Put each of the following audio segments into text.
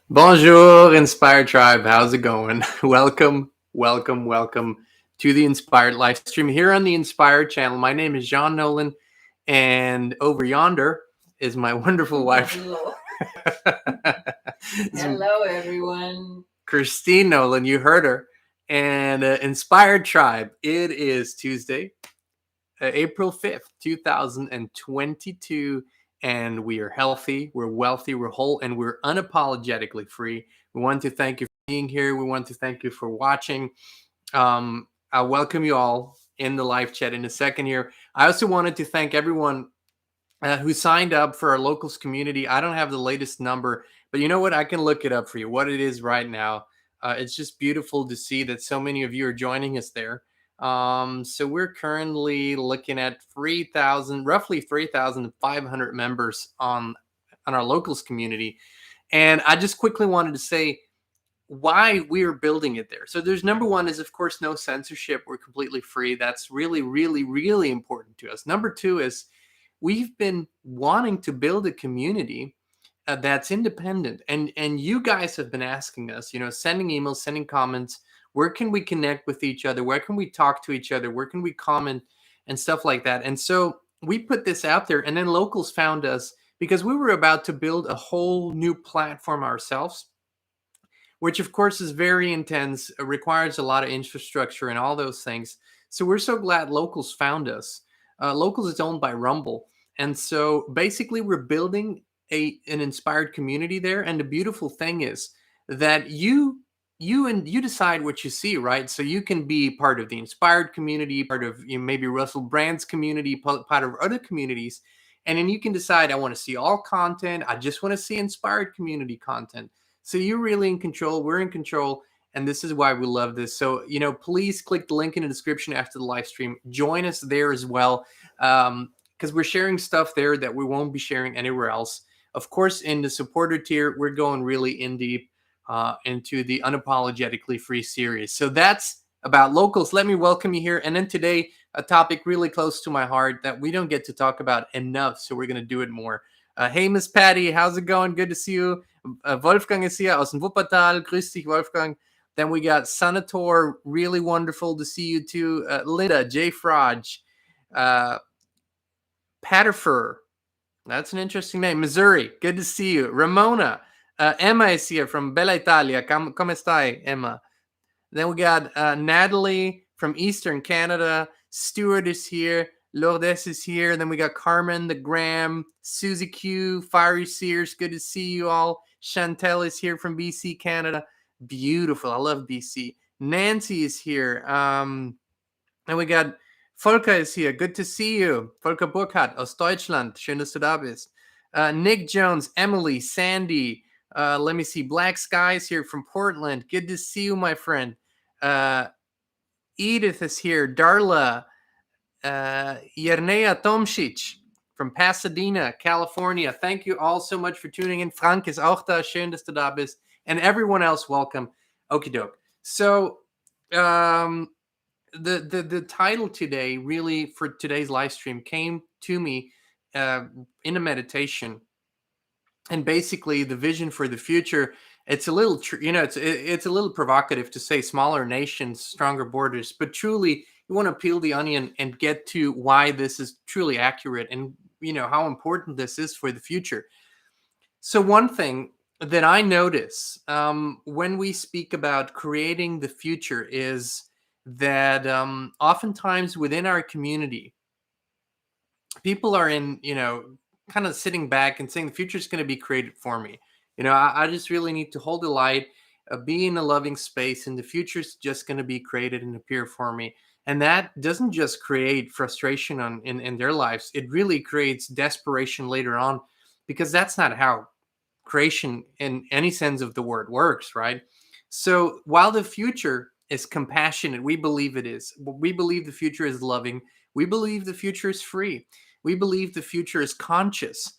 Bonjour, Inspired Tribe. How's it going? Welcome to the Inspired Livestream here on the Inspired channel. My name is Jean Nolan, and over yonder is my wonderful wife. Hello. Hello, everyone. Kristin Nolan. You heard her. And Inspired Tribe. It is Tuesday, April 5th, 2022. And we are healthy, we're wealthy, we're whole, and we're unapologetically free. We want to thank you for being here. We want to thank you for watching. I'll welcome you all in the live chat in a second here. I also wanted to thank everyone who signed up for our locals community. I don't have the latest number, but you know what? I can look it up for you, what it is right now. It's just beautiful to see that so many of you are joining us there. So we're currently looking at roughly 3,500 members on our locals community. And I just quickly wanted to say why we're building it there. So there's number one is, of course, no censorship. We're completely free. That's really, really, really important to us. Number two is we've been wanting to build a community that's independent. And you guys have been asking us, sending emails, sending comments, where can we connect with each other? Where can we talk to each other? Where can we comment and stuff like that? And so we put this out there, and then locals found us because we were about to build a whole new platform ourselves, which of course is very intense, requires a lot of infrastructure and all those things. So we're so glad locals found us. Locals is owned by Rumble. And so basically we're building an inspired community there. And the beautiful thing is that you decide what you see, right? So you can be part of the inspired community, part of maybe Russell Brand's community, part of other communities. And then you can decide, I want to see all content. I just want to see inspired community content. So you're really in control. We're in control. And this is why we love this. So, please click the link in the description after the live stream. Join us there as well, because we're sharing stuff there that we won't be sharing anywhere else. Of course, in the supporter tier, we're going really in deep into the Unapologetically Free series. So that's about locals. Let me welcome you here. And then today, a topic really close to my heart that we don't get to talk about enough. So we're going to do it more. Hey, Miss Patty, how's it going? Good to see you. Wolfgang is here aus dem Wuppertal. Grüß dich, Wolfgang. Then we got Sanator. Really wonderful to see you too. Linda, J. Fraj, Patterfer. That's an interesting name. Missouri. Good to see you. Ramona. Emma is here from Bella Italia. Come stai, Emma? Then we got Natalie from Eastern Canada. Stuart is here. Lourdes is here. Then we got Carmen, the Graham, Susie Q, Fiery Sears. Good to see you all. Chantel is here from BC, Canada. Beautiful. I love BC. Nancy is here. And we got Volker is here. Good to see you. Volker Burkhardt aus Deutschland. Schön, dass du da bist. Nick Jones, Emily, Sandy. Let me see. Black Skies here from Portland. Good to see you, my friend. Edith is here. Darla. Yernea Tomšič from Pasadena, California. Thank you all so much for tuning in. Frank is auch da. Schön, dass du da bist. And everyone else, welcome. Okie doke. So, the title today, really, for today's live stream, came to me in a meditation. And basically, the vision for the future, it's a little, it's a little provocative to say smaller nations, stronger borders, but truly, you want to peel the onion and get to why this is truly accurate and, how important this is for the future. So one thing that I notice when we speak about creating the future is that oftentimes within our community, people are in, kind of sitting back and saying the future is going to be created for me. I just really need to hold the light, be in a loving space, and the future is just going to be created and appear for me. And that doesn't just create frustration in their lives. It really creates desperation later on, because that's not how creation in any sense of the word works, right? So while the future is compassionate, we believe it is. We believe the future is loving. We believe the future is free. We believe the future is conscious.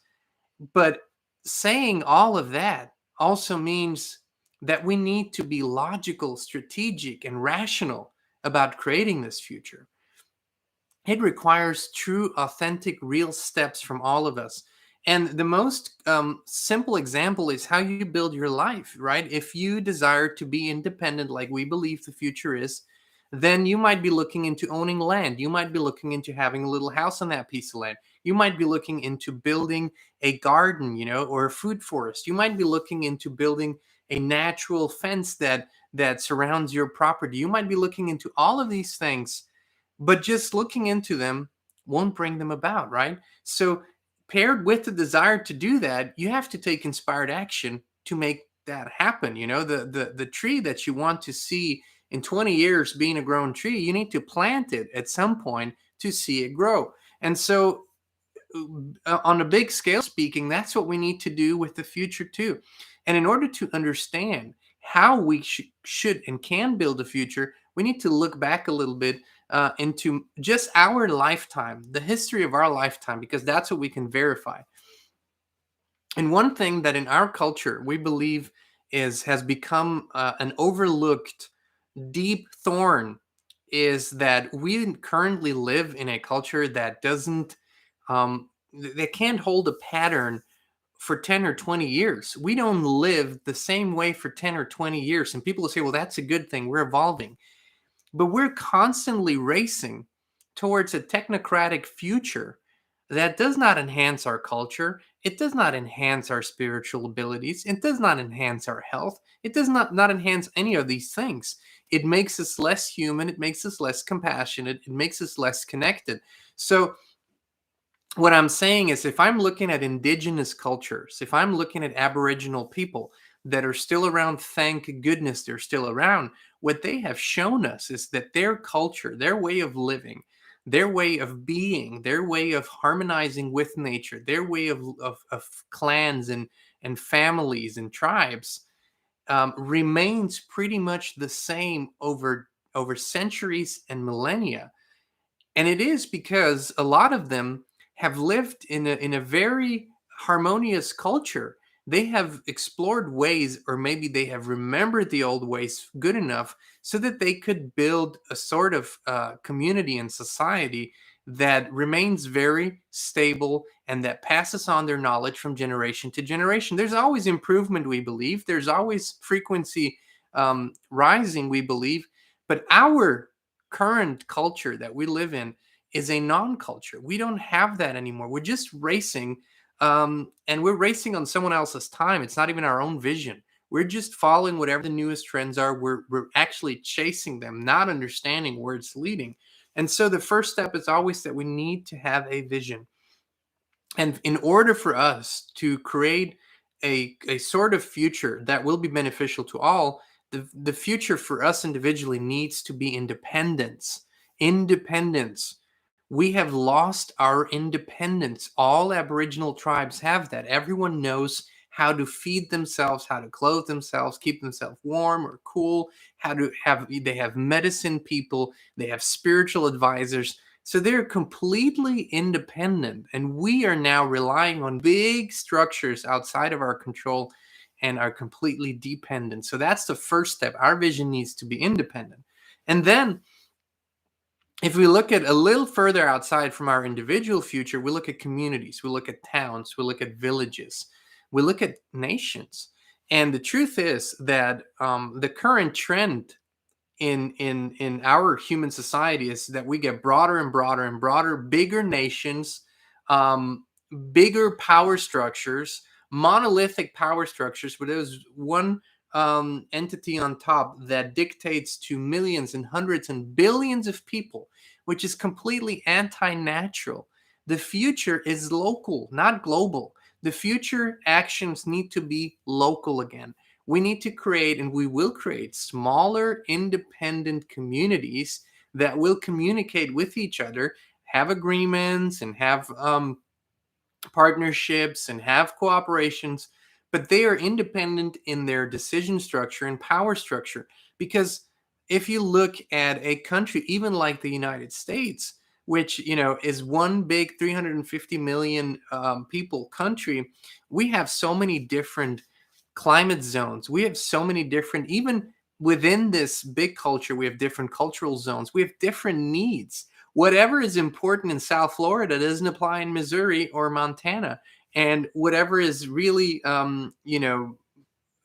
But saying all of that also means that we need to be logical, strategic, and rational about creating this future. It requires true, authentic, real steps from all of us. And the most simple example is how you build your life, right? If you desire to be independent, like we believe the future is, then you might be looking into owning land. You might be looking into having a little house on that piece of land. You might be looking into building a garden, or a food forest. You might be looking into building a natural fence that surrounds your property. You might be looking into all of these things, but just looking into them won't bring them about, right? So paired with the desire to do that, you have to take inspired action to make that happen. The tree that you want to see in 20 years being a grown tree, you need to plant it at some point to see it grow. And so on a big scale speaking, that's what we need to do with the future too. And in order to understand how we should and can build a future, we need to look back a little bit into just our lifetime, the history of our lifetime, because that's what we can verify. And one thing that in our culture we believe has become an overlooked deep thorn is that we currently live in a culture that doesn't they can't hold a pattern for 10 or 20 years. We don't live the same way for 10 or 20 years. And people will say, well, that's a good thing. We're evolving. But we're constantly racing towards a technocratic future that does not enhance our culture. It does not enhance our spiritual abilities. It does not enhance our health. It does not enhance any of these things. It makes us less human. It makes us less compassionate. It makes us less connected. So what I'm saying is, if I'm looking at indigenous cultures, if I'm looking at Aboriginal people that are still around, thank goodness they're still around, what they have shown us is that their culture, their way of living, their way of being, their way of harmonizing with nature, their way of clans and families and tribes remains pretty much the same over centuries and millennia. And it is because a lot of them have lived in a very harmonious culture. They have explored ways, or maybe they have remembered the old ways good enough so that they could build a sort of community and society that remains very stable and that passes on their knowledge from generation to generation. There's always improvement, we believe. There's always frequency rising, we believe. But our current culture that we live in is a non-culture. We don't have that anymore. We're just racing, and we're racing on someone else's time. It's not even our own vision. We're just following whatever the newest trends are. We're actually chasing them, not understanding where it's leading. And so the first step is always that we need to have a vision. And in order for us to create a sort of future that will be beneficial to all, the future for us individually needs to be independence. Independence. We have lost our independence. All Aboriginal tribes have that. Everyone knows how to feed themselves, how to clothe themselves, keep themselves warm or cool, they have medicine people, they have spiritual advisors. So they're completely independent, and we are now relying on big structures outside of our control and are completely dependent. So that's the first step. Our vision needs to be independent. And then if we look at a little further outside from our individual future, we look at communities, we look at towns, we look at villages, we look at nations. And the truth is that the current trend in our human society is that we get broader and broader and broader, bigger nations, bigger power structures, monolithic power structures, where there's one entity on top that dictates to millions and hundreds and billions of people, which is completely anti-natural. The future is local, not global. The future actions need to be local again. We need to create, and we will create, smaller independent communities that will communicate with each other, have agreements, and have partnerships and have cooperations, but they are independent in their decision structure and power structure. Because if you look at a country, even like the United States, which is one big 350 million people country, we have so many different climate zones. We have so many different, even within this big culture, we have different cultural zones. We have different needs. Whatever is important in South Florida doesn't apply in Missouri or Montana. and whatever is really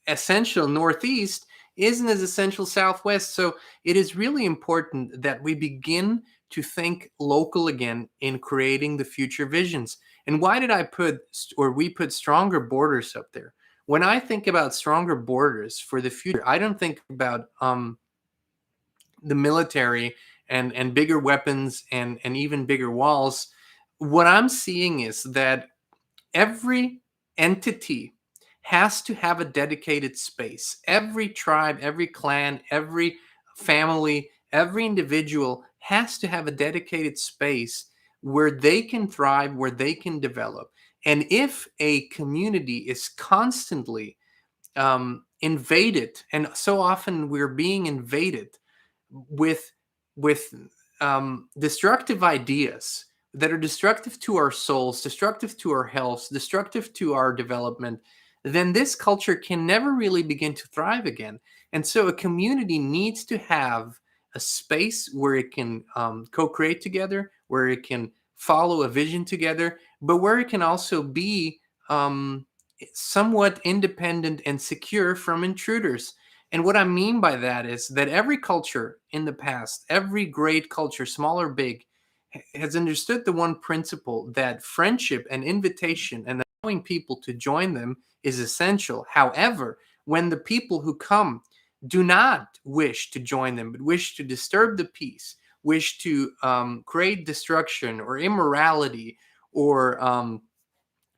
essential northeast isn't as essential southwest. So it is really important that we begin to think local again in creating the future visions. And why did I put, or we put, stronger borders up there? When I think about stronger borders for the future, I don't think about the military and bigger weapons and even bigger walls. What I'm seeing is that every entity has to have a dedicated space. Every tribe, every clan, every family, every individual has to have a dedicated space where they can thrive, where they can develop. And if a community is constantly invaded, and so often we're being invaded with with destructive ideas that are destructive to our souls, destructive to our health, destructive to our development, then this culture can never really begin to thrive again. And so a community needs to have a space where it can co-create together, where it can follow a vision together, but where it can also be um, somewhat independent and secure from intruders. And what I mean by that is that every culture in the past, every great culture, small or big, has understood the one principle that friendship and invitation and allowing people to join them is essential. However, when the people who come do not wish to join them, but wish to disturb the peace, wish to create destruction or immorality or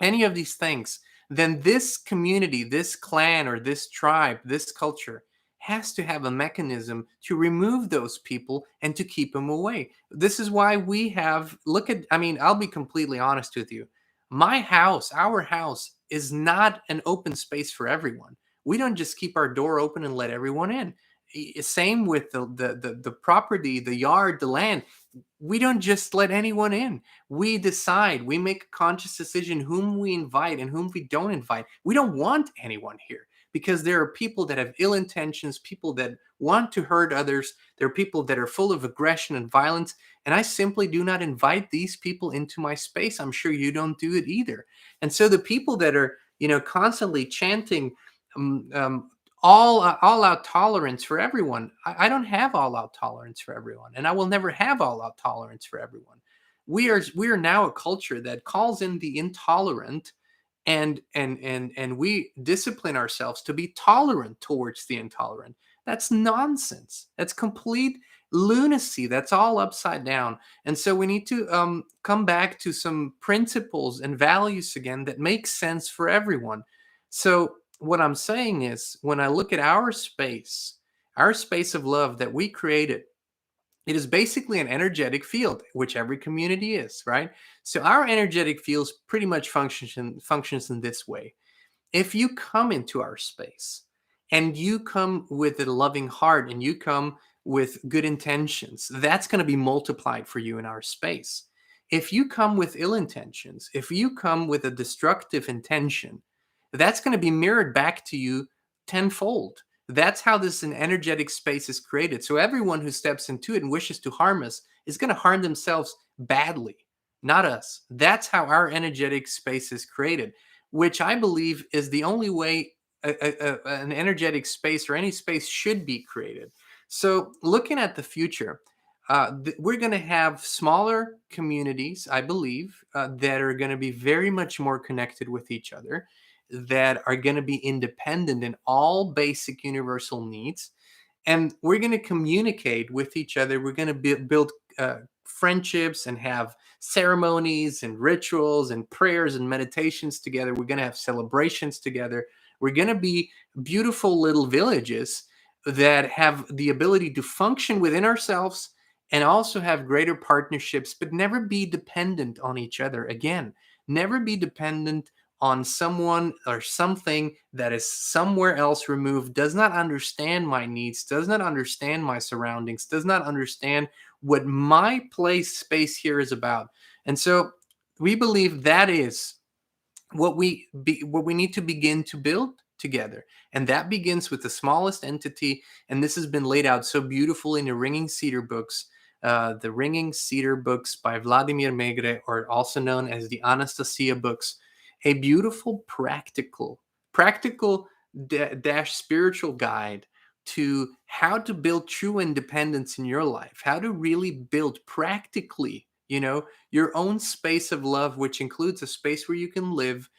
any of these things, then this community, this clan, or this tribe, this culture has to have a mechanism to remove those people and to keep them away. This is why we have, look at, I mean, I'll be completely honest with you. My house, our house, is not an open space for everyone. We don't just keep our door open and let everyone in. Same with the property, the yard, the land. We don't just let anyone in. We decide, we make a conscious decision whom we invite and whom we don't invite. We don't want anyone here because there are people that have ill intentions, people that want to hurt others. There are people that are full of aggression and violence. And I simply do not invite these people into my space. I'm sure you don't do it either. And so the people that are, constantly chanting, all out tolerance for everyone. I don't have all out tolerance for everyone, and I will never have all out tolerance for everyone. We are now a culture that calls in the intolerant, and we discipline ourselves to be tolerant towards the intolerant. That's nonsense. That's complete lunacy. That's all upside down. And so we need to come back to some principles and values again that make sense for everyone. So what I'm saying is, when I look at our space of love that we created, it is basically an energetic field, which every community is, right? So our energetic fields pretty much functions in this way. If you come into our space and you come with a loving heart and you come with good intentions, that's going to be multiplied for you in our space. If you come with ill intentions, if you come with a destructive intention, that's going to be mirrored back to you tenfold. That's how this an energetic space is created. So everyone who steps into it and wishes to harm us is going to harm themselves badly, not us. That's how our energetic space is created, which I believe is the only way an energetic space or any space should be created. So looking at the future, we're going to have smaller communities, I believe, that are going to be very much more connected with each other, that are going to be independent in all basic universal needs. And we're going to communicate with each other. We're going to build friendships and have ceremonies and rituals and prayers and meditations together. We're going to have celebrations together. We're going to be beautiful little villages that have the ability to function within ourselves and also have greater partnerships, but never be dependent on each other again. Never be dependent on someone or something that is somewhere else removed, does not understand my needs, does not understand my surroundings, does not understand what my space here is about. And so we believe that is what we need to begin to build together. And that begins with the smallest entity. And this has been laid out so beautifully in the Ringing Cedar books, the Ringing Cedar books by Vladimir Megre, or also known as the Anastasia books. a beautiful, practical dash spiritual guide to how to build true independence in your life, how to really build practically, your own space of love, which includes a space where you can live,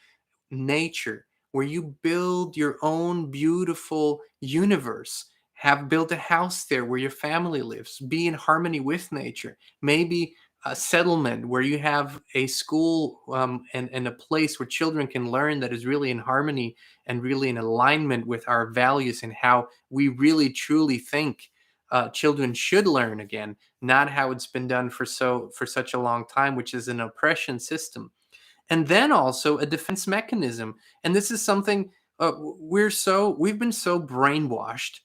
nature, where you build your own beautiful universe. Have built a house there where your family lives. Be in harmony with nature. Maybe a settlement where you have a school, and a place where children can learn that is really in harmony and really in alignment with our values and how we really truly think children should learn again, not how it's been done for such a long time, which is an oppression system. And then also a defense mechanism. And this is something we've been so brainwashed.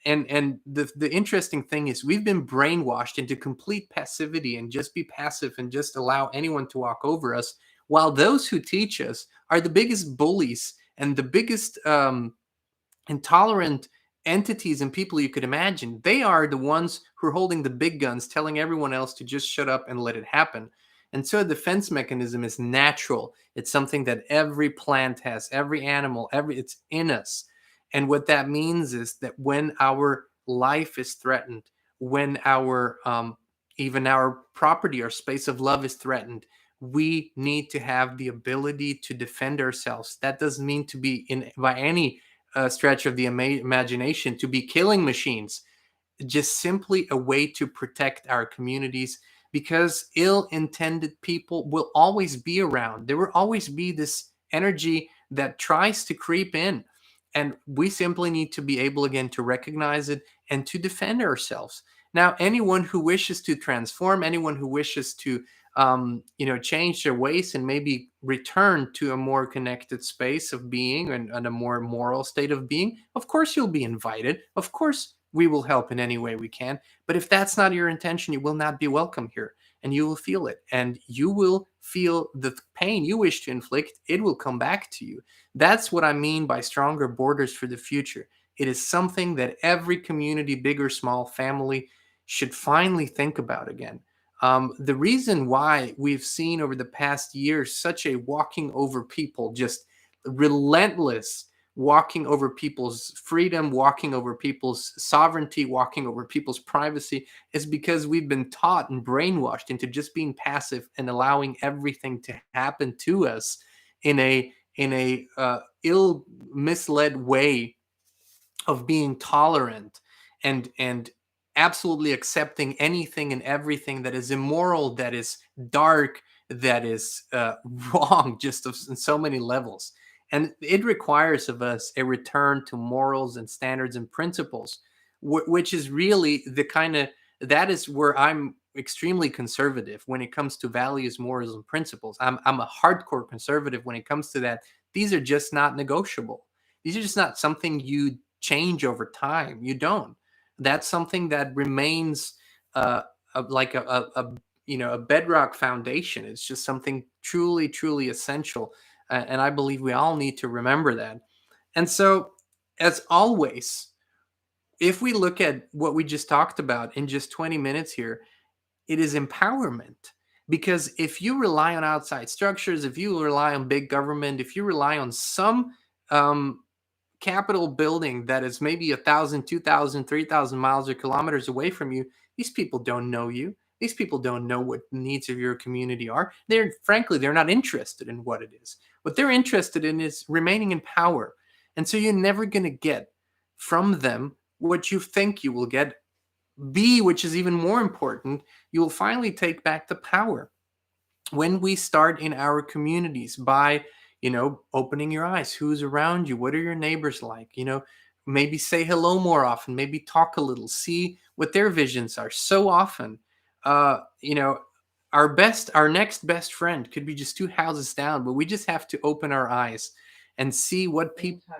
And the interesting thing is we've been brainwashed into complete passivity and just be passive and just allow anyone to walk over us, while those who teach us are the biggest bullies and the biggest intolerant entities and people you could imagine. They are the ones who are holding the big guns, telling everyone else to just shut up and let it happen. And so a defense mechanism is natural. It's something that every plant has, every animal, it's in us. And what that means is that when our life is threatened, when our even our property, our space of love is threatened, we need to have the ability to defend ourselves. That doesn't mean to be in by any stretch of the imagination to be killing machines, just simply a way to protect our communities, because ill-intended people will always be around. There will always be this energy that tries to creep in, and we simply need to be able again to recognize it and to defend ourselves. Now, anyone who wishes to transform, anyone who wishes to change their ways and maybe return to a more connected space of being, and a more moral state of being, of course you'll be invited. Of course we will help in any way we can. But if that's not your intention, you will not be welcome here, and you will feel it, and you will feel the pain you wish to inflict. It will come back to you. That's what I mean by stronger borders for the future. It is something that every community, big or small, family, should finally think about again. The reason why we've seen over the past years such a walking over people, just relentless walking over people's freedom, walking over people's sovereignty, walking over people's privacy, is because we've been taught and brainwashed into just being passive and allowing everything to happen to us in a ill, misled way of being tolerant and absolutely accepting anything and everything that is immoral, that is dark, that is wrong, just in so many levels. And it requires of us a return to morals and standards and principles, which is really that is where I'm extremely conservative when it comes to values, morals, and principles. I'm a hardcore conservative when it comes to that. These are just not negotiable. These are just not something you change over time. You don't. That's something that remains like a bedrock foundation. It's just something truly, truly essential. And I believe we all need to remember that. And so, as always, if we look at what we just talked about in just 20 minutes here, it is empowerment. Because if you rely on outside structures, if you rely on big government, if you rely on some Capitol building that is maybe 1,000, 2,000, 3,000 miles or kilometers away from you, these people don't know you. These people don't know what the needs of your community are. They're not interested in what it is. What they're interested in is remaining in power. And so you're never going to get from them what you think you will get. B, which is even more important, you will finally take back the power when we start in our communities by opening your eyes. Who's around you? What are your neighbors like? Maybe say hello more often, maybe talk a little, see what their visions are. So often uh you know our next best friend could be just two houses down, but we just have to open our eyes and see what people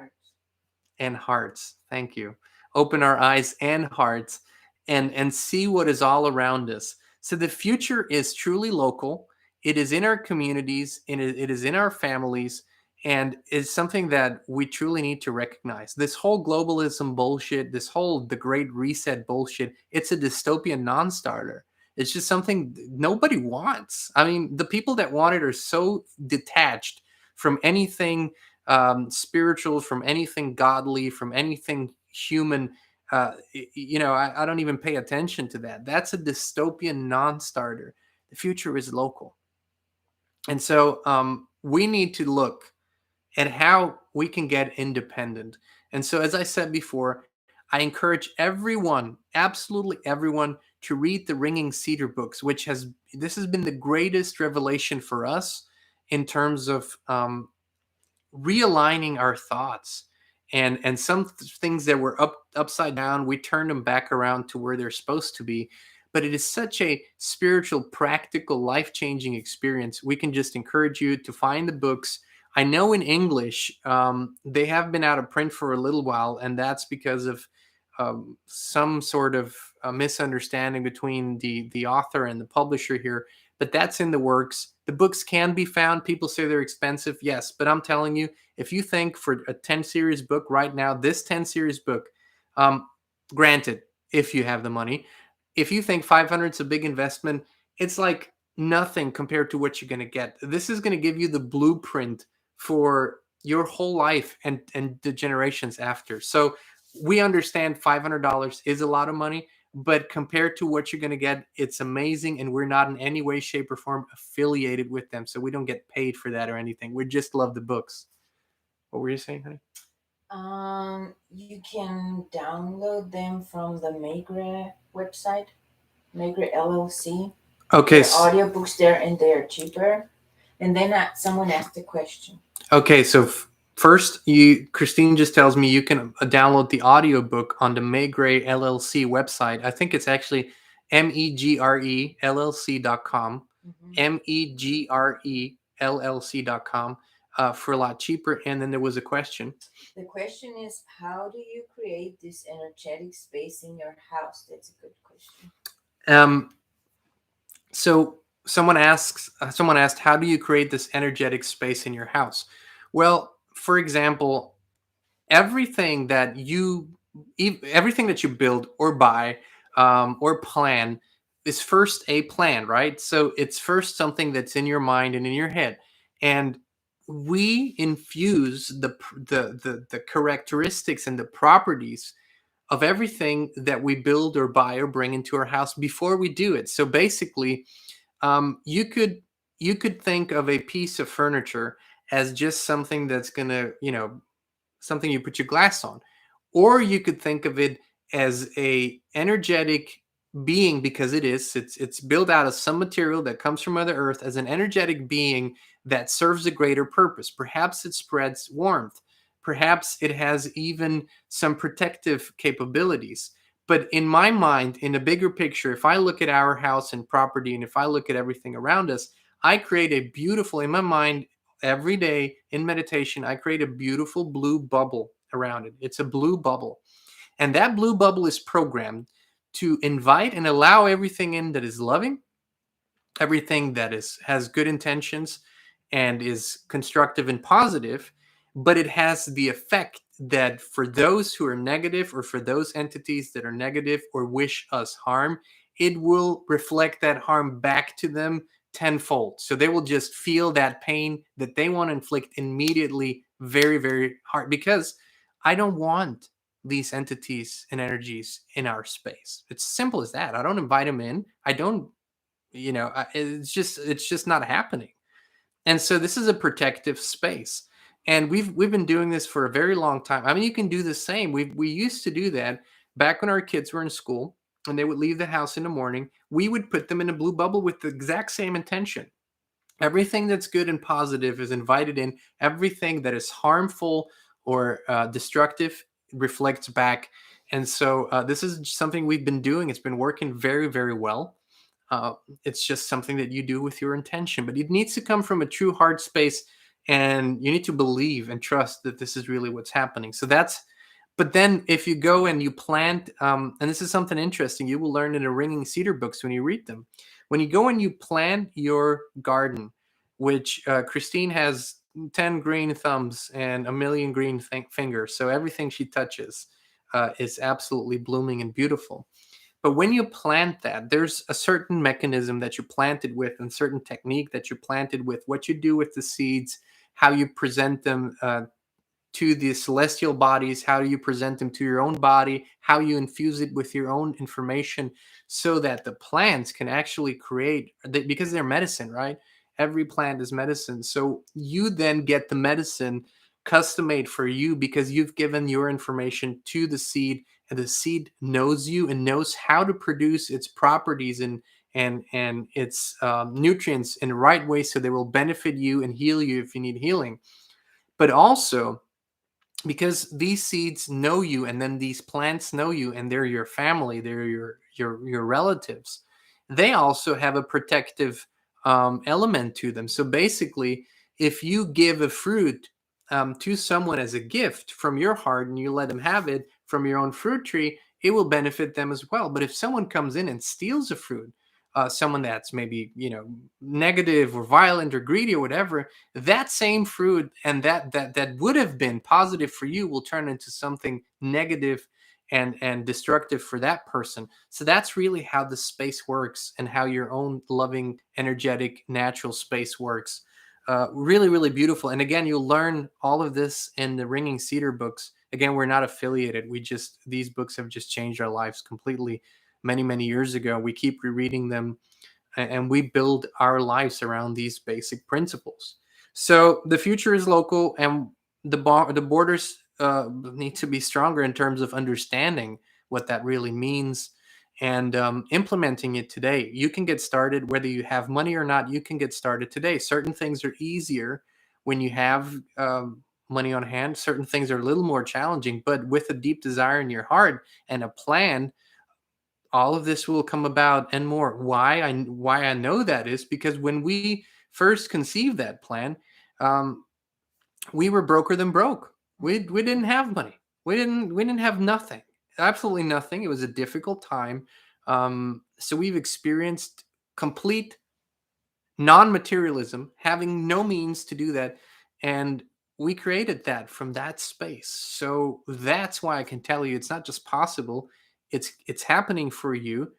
and hearts. Thank you. Open our eyes and hearts and see what is all around us. So the future is truly local. It is in our communities, and it is in our families, and it's something that we truly need to recognize. This whole globalism bullshit, this whole the Great Reset bullshit, it's a dystopian non-starter. It's just something nobody wants. I mean, the people that want it are so detached from anything spiritual, from anything godly, from anything human. I don't even pay attention to that. That's a dystopian non-starter. The future is local. And so we need to look at how we can get independent. And so, as I said before, I encourage everyone, absolutely everyone, to read the Ringing Cedar books, this has been the greatest revelation for us in terms of realigning our thoughts, and things that were upside down, we turn them back around to where they're supposed to be. But it is such a spiritual, practical, life-changing experience. We can just encourage you to find the books. I know in English they have been out of print for a little while, and that's because of some sort of misunderstanding between the author and the publisher here. But that's in the works. The books can be found. People say they're expensive. Yes, but I'm telling you, if you think for a 10 series book right now, this 10 series book, granted, if you have the money, if you think 500 is a big investment, it's like nothing compared to what you're going to get. This is going to give you the blueprint for your whole life and the generations after. So we understand $500 is a lot of money, but compared to what you're going to get, it's amazing. And we're not in any way, shape, or form affiliated with them. So we don't get paid for that or anything. We just love the books. What were you saying, honey? You can download them from the Megre website, Megre LLC. Okay. Audiobooks there, and they're cheaper. And then someone asked a question. Okay, so first, Kristin just tells me you can download the audiobook on the Megre LLC website. I think it's actually MEGRELLC.com, MEGRELLC.com, for a lot cheaper. And then there was a question. The question is, how do you create this energetic space in your house? That's a good question. So someone asked, how do you create this energetic space in your house? Well, for example, everything that you build or buy or plan is first a plan, right? So it's first something that's in your mind and in your head, and we infuse the characteristics and the properties of everything that we build or buy or bring into our house before we do it. So basically, you could think of a piece of furniture as just something that's gonna, something you put your glass on, or you could think of it as a energetic being, because it's built out of some material that comes from Mother Earth, as an energetic being that serves a greater purpose. Perhaps it spreads warmth. Perhaps it has even some protective capabilities. But in my mind, in a bigger picture, if I look at our house and property, and if I look at everything around us, I create a beautiful, in my mind, every day in meditation, I create a beautiful blue bubble around it. It's a blue bubble. And that blue bubble is programmed to invite and allow everything in that is loving, everything that has good intentions and is constructive and positive. But it has the effect that for those who are negative, or for those entities that are negative or wish us harm, it will reflect that harm back to them tenfold. So they will just feel that pain that they want to inflict immediately, very, very hard, because I don't want these entities and energies in our space. It's simple as that. I don't invite them in. I don't, it's just not happening. And so this is a protective space. And we've been doing this for a very long time. I mean, you can do the same. We used to do that back when our kids were in school and they would leave the house in the morning. We would put them in a blue bubble with the exact same intention. Everything that's good and positive is invited in. Everything that is harmful or destructive reflects back. And so this is something we've been doing. It's been working very, very well. It's just something that you do with your intention, but it needs to come from a true heart space, and you need to believe and trust that this is really what's happening. But then if you go and you plant, and this is something interesting, you will learn in the Ringing Cedar books when you read them. When you go and you plant your garden, which Kristin has 10 green thumbs and a million green fingers, so everything she touches is absolutely blooming and beautiful. But when you plant that, there's a certain mechanism that you planted with, and certain technique that you planted with, what you do with the seeds, how you present them to the celestial bodies, how you present them to your own body, how you infuse it with your own information, so that the plants can actually create, because they're medicine, right? Every plant is medicine. So you then get the medicine custom made for you because you've given your information to the seed, and the seed knows you and knows how to produce its properties and its nutrients in the right way, so they will benefit you and heal you if you need healing. But also, because these seeds know you, and then these plants know you, and they're your family, they're your relatives, they also have a protective element to them. So basically, if you give a fruit to someone as a gift from your heart, and you let them have it from your own fruit tree, it will benefit them as well. But if someone comes in and steals a fruit, someone that's maybe, negative or violent or greedy or whatever, that same fruit, and that would have been positive for you, will turn into something negative and destructive for that person. So that's really how the space works, and how your own loving, energetic, natural space works. Really, really beautiful. And again, you'll learn all of this in the Ringing Cedar books. Again, we're not affiliated. These books have just changed our lives completely many, many years ago. We keep rereading them, and we build our lives around these basic principles. So the future is local, and the borders need to be stronger in terms of understanding what that really means, and implementing it today. You can get started whether you have money or not. You can get started today. Certain things are easier when you have money on hand. Certain things are a little more challenging, but with a deep desire in your heart and a plan, all of this will come about and more. Why I know that is because when we first conceived that plan, um, we were broker than broke. We didn't have money. We didn't have nothing. Absolutely nothing. It was a difficult time. So we've experienced complete non-materialism, having no means to do that, and we created that from that space. So that's why I can tell you, it's not just possible, it's happening for you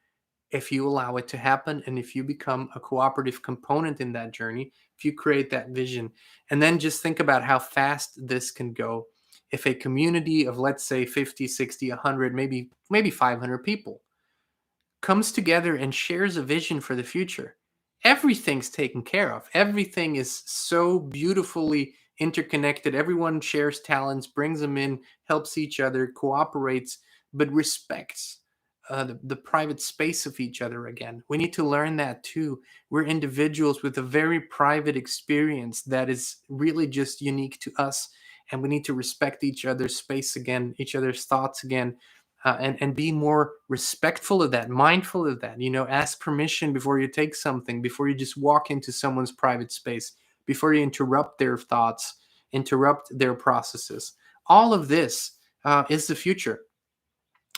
if you allow it to happen, and if you become a cooperative component in that journey, if you create that vision. And then just think about how fast this can go. If a community of, let's say, 50, 60, 100, maybe 500 people comes together and shares a vision for the future, everything's taken care of. Everything is so beautifully interconnected. Everyone shares talents, brings them in, helps each other, cooperates, but respects the private space of each other again. We need to learn that too. We're individuals with a very private experience that is really just unique to us. And we need to respect each other's space again, each other's thoughts again, and be more respectful of that, mindful of that. Ask permission before you take something, before you just walk into someone's private space, before you interrupt their thoughts, interrupt their processes. All of this is the future.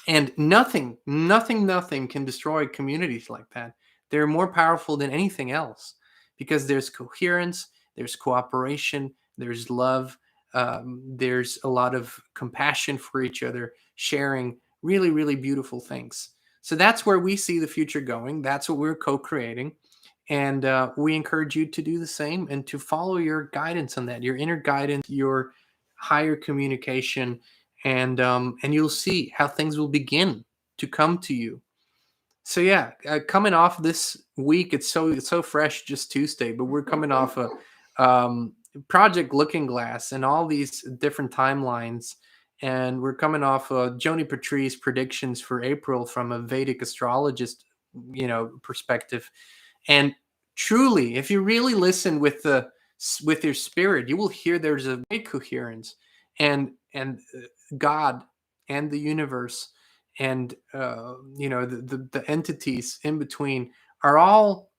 And nothing can destroy communities like that. They're more powerful than anything else because there's coherence, there's cooperation, there's love, there's a lot of compassion for each other, sharing really, really beautiful things. So that's where we see the future going. That's what we're co creating. And we encourage you to do the same and to follow your guidance on that, your inner guidance, your higher communication, and you'll see how things will begin to come to you. So yeah, coming off this week, it's so fresh, just Tuesday, but we're coming off a Project Looking Glass and all these different timelines, and we're coming off Joni Patri's predictions for April from a Vedic astrologist, perspective. And truly, if you really listen with your spirit, you will hear there's a great coherence, and God and the universe and the entities in between are all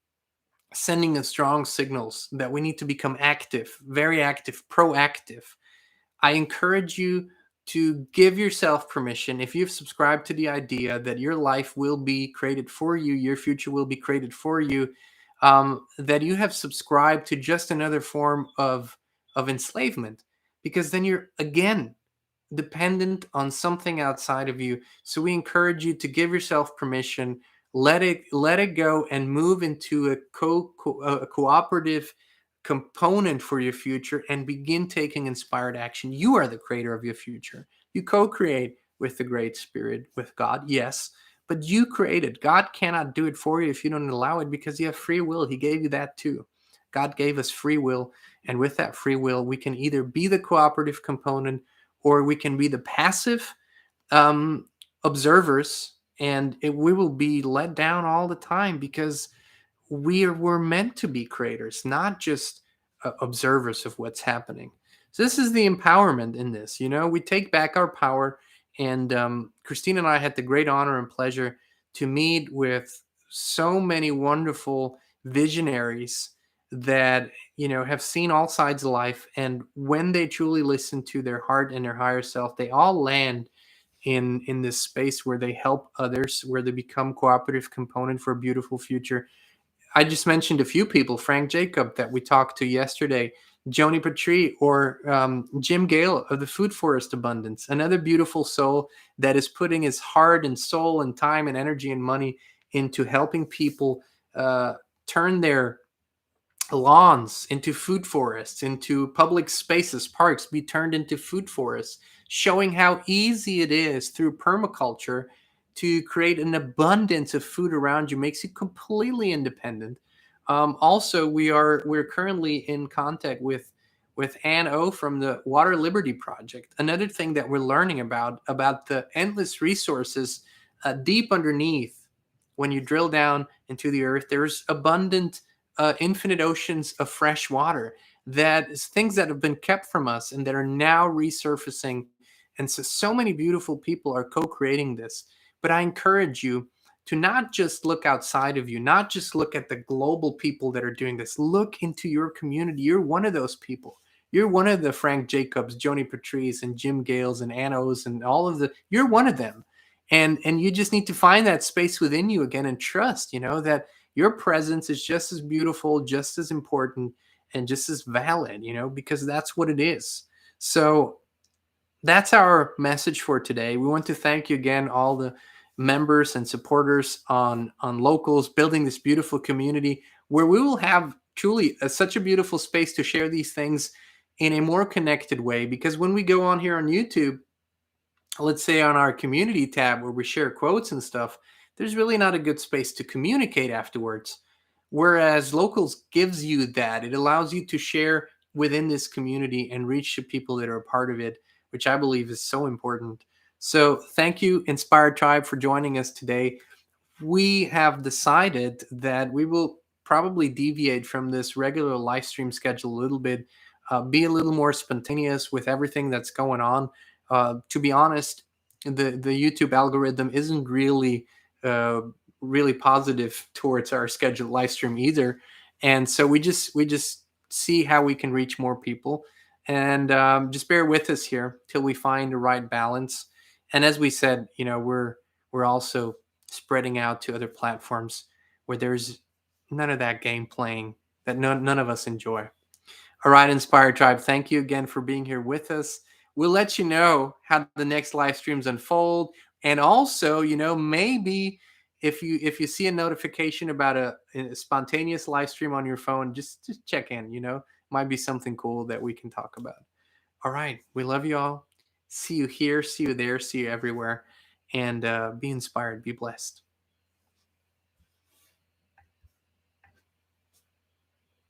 sending us strong signals that we need to become active, very active, proactive. I encourage you to give yourself permission. If you've subscribed to the idea that your life will be created for you, your future will be created for you, that you have subscribed to just another form of enslavement, because then you're again dependent on something outside of you. So we encourage you to give yourself permission, let it go, and move into a cooperative component for your future and begin taking inspired action. You are the creator of your future. You co-create with the Great Spirit, with God, yes, but you created. God cannot do it for you if you don't allow it, because you have free will. He gave you that too. God gave us free will, and with that free will, we can either be the cooperative component or we can be the passive um, observers, and we will be let down all the time, because we're meant to be creators, not just observers of what's happening. So this is the empowerment in this. We take back our power. And Christine and I had the great honor and pleasure to meet with so many wonderful visionaries that have seen all sides of life. And when they truly listen to their heart and their higher self, they all land in this space where they help others, where they become cooperative component for a beautiful future. I just mentioned a few people: Frank Jacob that we talked to yesterday, Joni Patry, or Jim Gale of the Food Forest Abundance, another beautiful soul that is putting his heart and soul and time and energy and money into helping people turn their lawns into food forests, into public spaces, parks be turned into food forests, showing how easy it is through permaculture to create an abundance of food around you, makes you completely independent. Also, we're currently in contact with Ann O from the Water Liberty Project. Another thing that we're learning about the endless resources deep underneath. When you drill down into the earth, there's abundant infinite oceans of fresh water, that is things that have been kept from us and that are now resurfacing. And so many beautiful people are co-creating this. But I encourage you to not just look outside of you, not just look at the global people that are doing this. Look into your community. You're one of those people. You're one of the Frank Jacobs, Joni Patrice, and Jim Gales, and Annos, and all of the. You're one of them, and you just need to find that space within you again, and trust, that your presence is just as beautiful, just as important, and just as valid, because that's what it is. So that's our message for today. We want to thank you again, all the members and supporters on Locals, building this beautiful community where we will have truly such a beautiful space to share these things in a more connected way. Because when we go on here on YouTube, let's say on our community tab where we share quotes and stuff, there's really not a good space to communicate afterwards. Whereas Locals gives you that. It allows you to share within this community and reach the people that are a part of it, which I believe is so important. So thank you, Inspired Tribe, for joining us today. We have decided that we will probably deviate from this regular live stream schedule a little bit, be a little more spontaneous with everything that's going on. To be honest, the YouTube algorithm isn't uh, really positive towards our scheduled live stream either, and so we just see how we can reach more people, and just bear with us here till we find the right balance. And as we said, we're also spreading out to other platforms where there's none of that game playing that none of us enjoy. All right, Inspired Tribe, thank you again for being here with us. We'll let you know how the next live streams unfold. And also, maybe if you see a notification about a spontaneous live stream on your phone, just check in, might be something cool that we can talk about. All right, we love you all. See you here, see you there, see you everywhere. And be inspired, be blessed.